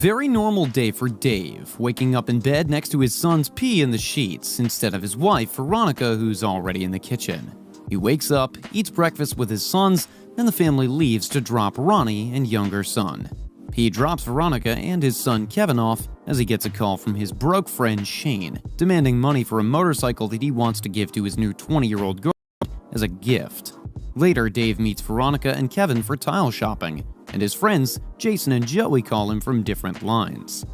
Very normal day for Dave, waking up in bed next to his son's pee in the sheets instead of his wife, Veronica, who's already in the kitchen. He wakes up, eats breakfast with his sons, and the family leaves to drop Ronnie and younger son. He drops Veronica and his son Kevin off as he gets a call from his broke friend Shane, demanding money for a motorcycle that he wants to give to his new 20-year-old girlfriend as a gift. Later, Dave meets Veronica and Kevin for tile shopping, and his friends, Jason and Joey, call him from different lines.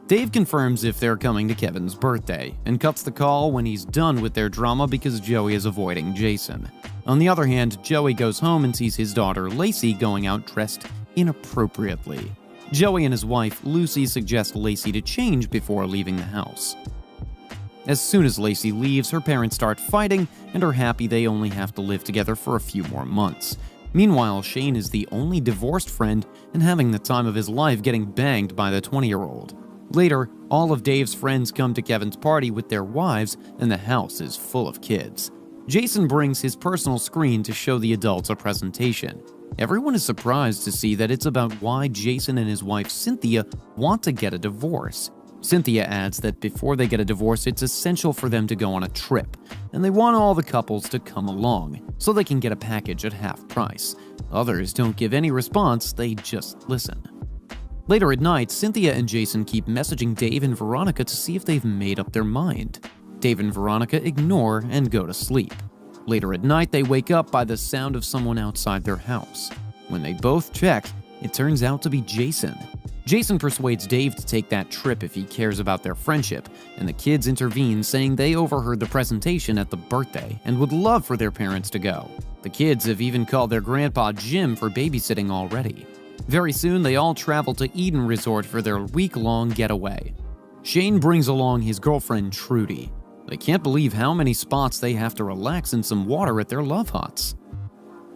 Dave confirms if they're coming to Kevin's birthday, and cuts the call when he's done with their drama because Joey is avoiding Jason. On the other hand, Joey goes home and sees his daughter Lacey going out dressed inappropriately. Joey and his wife, Lucy, suggest Lacey to change before leaving the house. As soon as Lacey leaves, her parents start fighting and are happy they only have to live together for a few more months. Meanwhile, Shane is the only divorced friend and having the time of his life getting banged by the 20-year-old. Later, all of Dave's friends come to Kevin's party with their wives, and the house is full of kids. Jason brings his personal screen to show the adults a presentation. Everyone is surprised to see that it's about why Jason and his wife Cynthia want to get a divorce. Cynthia adds that before they get a divorce, it's essential for them to go on a trip, and they want all the couples to come along so they can get a package at half price. Others don't give any response, they just listen. Later at night, Cynthia and Jason keep messaging Dave and Veronica to see if they've made up their mind. Dave and Veronica ignore and go to sleep. Later at night, they wake up by the sound of someone outside their house. When they both check, it turns out to be Jason. Jason persuades Dave to take that trip if he cares about their friendship, and the kids intervene, saying they overheard the presentation at the birthday and would love for their parents to go. The kids have even called their grandpa Jim for babysitting already. Very soon, they all travel to Eden Resort for their week-long getaway. Shane brings along his girlfriend Trudy. They can't believe how many spots they have to relax in some water at their love huts.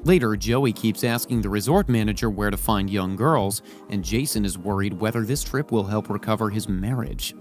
Later, Joey keeps asking the resort manager where to find young girls, and Jason is worried whether this trip will help recover his marriage.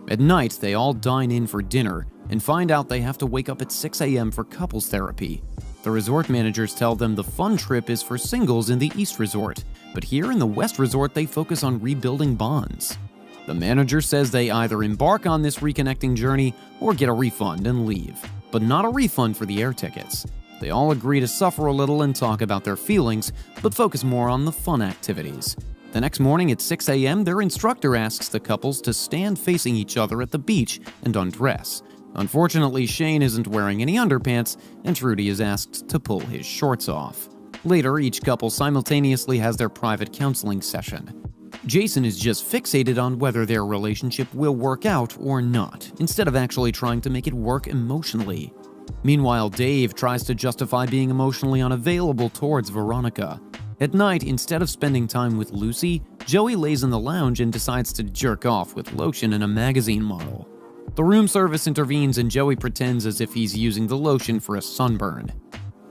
At night, they all dine in for dinner and find out they have to wake up at 6 a.m. for couples therapy. The resort managers tell them the fun trip is for singles in the East Resort, but here in the West Resort, they focus on rebuilding bonds. The manager says they either embark on this reconnecting journey or get a refund and leave, but not a refund for the air tickets. They all agree to suffer a little and talk about their feelings, but focus more on the fun activities. The next morning at 6 a.m., their instructor asks the couples to stand facing each other at the beach and undress. Unfortunately, Shane isn't wearing any underpants, and Trudy is asked to pull his shorts off. Later, each couple simultaneously has their private counseling session. Jason is just fixated on whether their relationship will work out or not, instead of actually trying to make it work emotionally. Meanwhile, Dave tries to justify being emotionally unavailable towards Veronica. At night, instead of spending time with Lucy, Joey lays in the lounge and decides to jerk off with lotion and a magazine model. The room service intervenes and Joey pretends as if he's using the lotion for a sunburn.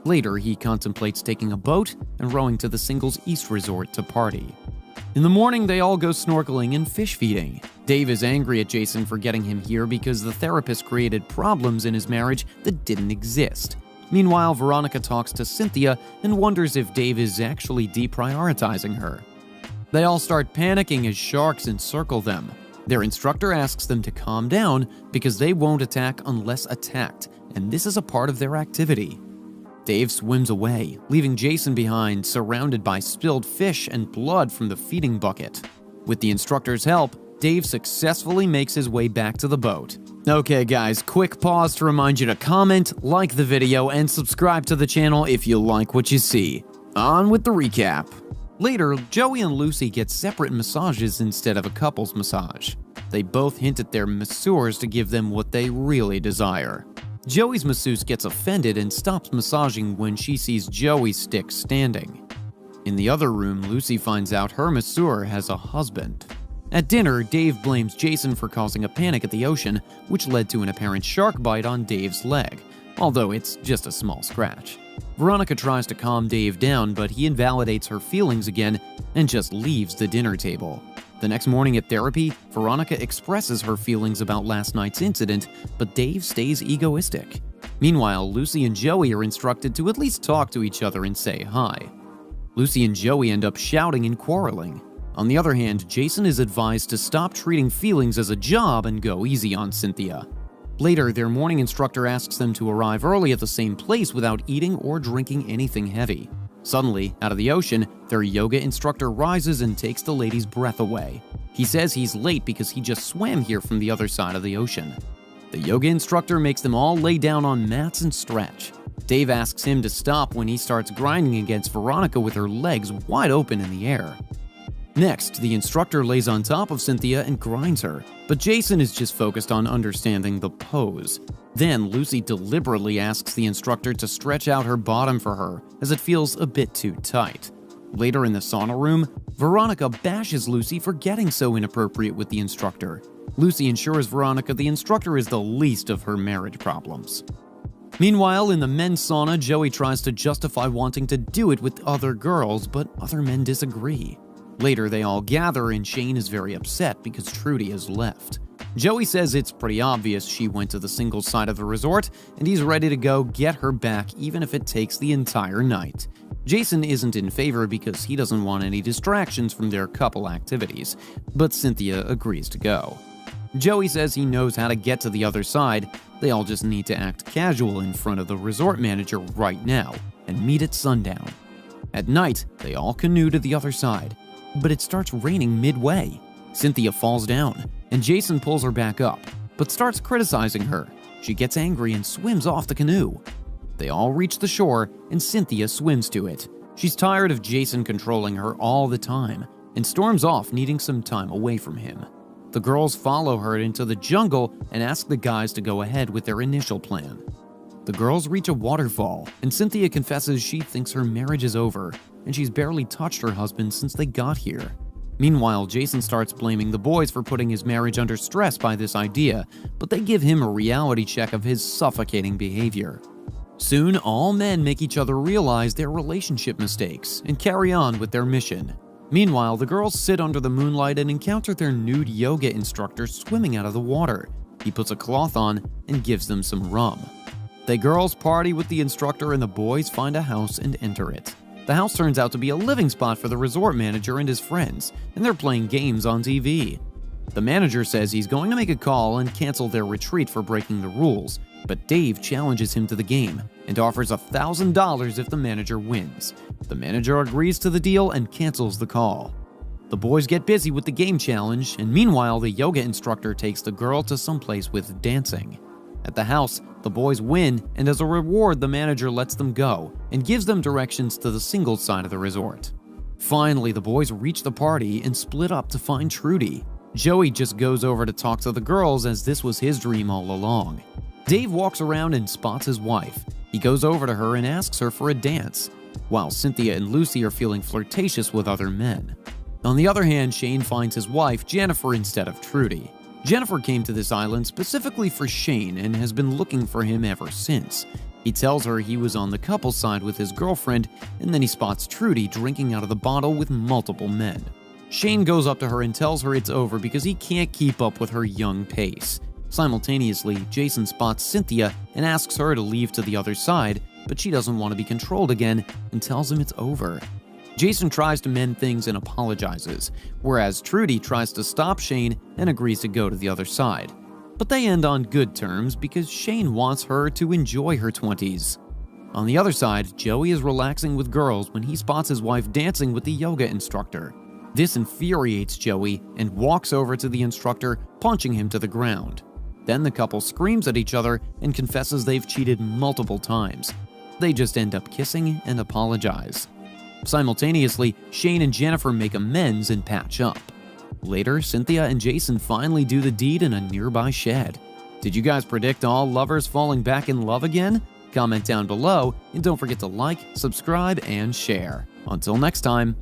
Later, he contemplates taking a boat and rowing to the Singles East Resort to party. In the morning, they all go snorkeling and fish feeding. Dave is angry at Jason for getting him here because the therapist created problems in his marriage that didn't exist. Meanwhile, Veronica talks to Cynthia and wonders if Dave is actually deprioritizing her. They all start panicking as sharks encircle them. Their instructor asks them to calm down because they won't attack unless attacked, and this is a part of their activity. Dave swims away, leaving Jason behind, surrounded by spilled fish and blood from the feeding bucket. With the instructor's help, Dave successfully makes his way back to the boat. Okay guys, quick pause to remind you to comment, like the video, and subscribe to the channel if you like what you see. On with the recap. Later, Joey and Lucy get separate massages instead of a couple's massage. They both hint at their masseurs to give them what they really desire. Joey's masseuse gets offended and stops massaging when she sees Joey's stick standing. In the other room, Lucy finds out her masseur has a husband. At dinner, Dave blames Jason for causing a panic at the ocean, which led to an apparent shark bite on Dave's leg, although it's just a small scratch. Veronica tries to calm Dave down, but he invalidates her feelings again and just leaves the dinner table. The next morning at therapy, Veronica expresses her feelings about last night's incident, but Dave stays egoistic. Meanwhile, Lucy and Joey are instructed to at least talk to each other and say hi. Lucy and Joey end up shouting and quarreling. On the other hand, Jason is advised to stop treating feelings as a job and go easy on Cynthia. Later, their morning instructor asks them to arrive early at the same place without eating or drinking anything heavy. Suddenly, out of the ocean, their yoga instructor rises and takes the lady's breath away. He says he's late because he just swam here from the other side of the ocean. The yoga instructor makes them all lay down on mats and stretch. Dave asks him to stop when he starts grinding against Veronica with her legs wide open in the air. Next, the instructor lays on top of Cynthia and grinds her, but Jason is just focused on understanding the pose. Then Lucy deliberately asks the instructor to stretch out her bottom for her, as it feels a bit too tight. Later in the sauna room, Veronica bashes Lucy for getting so inappropriate with the instructor. Lucy assures Veronica the instructor is the least of her marriage problems. Meanwhile, in the men's sauna, Joey tries to justify wanting to do it with other girls, but other men disagree. Later, they all gather and Shane is very upset because Trudy has left. Joey says it's pretty obvious she went to the singles side of the resort and he's ready to go get her back even if it takes the entire night. Jason isn't in favor because he doesn't want any distractions from their couple activities, but Cynthia agrees to go. Joey says he knows how to get to the other side, they all just need to act casual in front of the resort manager right now and meet at sundown. At night, they all canoe to the other side, but it starts raining midway. Cynthia falls down, and Jason pulls her back up, but starts criticizing her. She gets angry and swims off the canoe. They all reach the shore, and Cynthia swims to it. She's tired of Jason controlling her all the time, and storms off needing some time away from him. The girls follow her into the jungle and ask the guys to go ahead with their initial plan. The girls reach a waterfall, and Cynthia confesses she thinks her marriage is over, and she's barely touched her husband since they got here. Meanwhile, Jason starts blaming the boys for putting his marriage under stress by this idea, but they give him a reality check of his suffocating behavior. Soon, all men make each other realize their relationship mistakes and carry on with their mission. Meanwhile, the girls sit under the moonlight and encounter their nude yoga instructor swimming out of the water. He puts a cloth on and gives them some rum. The girls party with the instructor and the boys find a house and enter it. The house turns out to be a living spot for the resort manager and his friends, and they're playing games on TV. The manager says he's going to make a call and cancel their retreat for breaking the rules, but Dave challenges him to the game and offers $1,000 if the manager wins. The manager agrees to the deal and cancels the call. The boys get busy with the game challenge, and meanwhile, the yoga instructor takes the girl to someplace with dancing. At the house, the boys win, and as a reward, the manager lets them go and gives them directions to the singles side of the resort. Finally, the boys reach the party and split up to find Trudy. Joey just goes over to talk to the girls as this was his dream all along. Dave walks around and spots his wife. He goes over to her and asks her for a dance, while Cynthia and Lucy are feeling flirtatious with other men. On the other hand, Shane finds his wife, Jennifer, instead of Trudy. Jennifer came to this island specifically for Shane and has been looking for him ever since. He tells her he was on the couple side with his girlfriend, and then he spots Trudy drinking out of the bottle with multiple men. Shane goes up to her and tells her it's over because he can't keep up with her young pace. Simultaneously, Jason spots Cynthia and asks her to leave to the other side, but she doesn't want to be controlled again and tells him it's over. Jason tries to mend things and apologizes, whereas Trudy tries to stop Shane and agrees to go to the other side. But they end on good terms because Shane wants her to enjoy her 20s. On the other side, Joey is relaxing with girls when he spots his wife dancing with the yoga instructor. This infuriates Joey and walks over to the instructor, punching him to the ground. Then the couple screams at each other and confesses they've cheated multiple times. They just end up kissing and apologize. Simultaneously, Shane and Jennifer make amends and patch up. Later, Cynthia and Jason finally do the deed in a nearby shed. Did you guys predict all lovers falling back in love again? Comment down below, and don't forget to like, subscribe, and share. Until next time.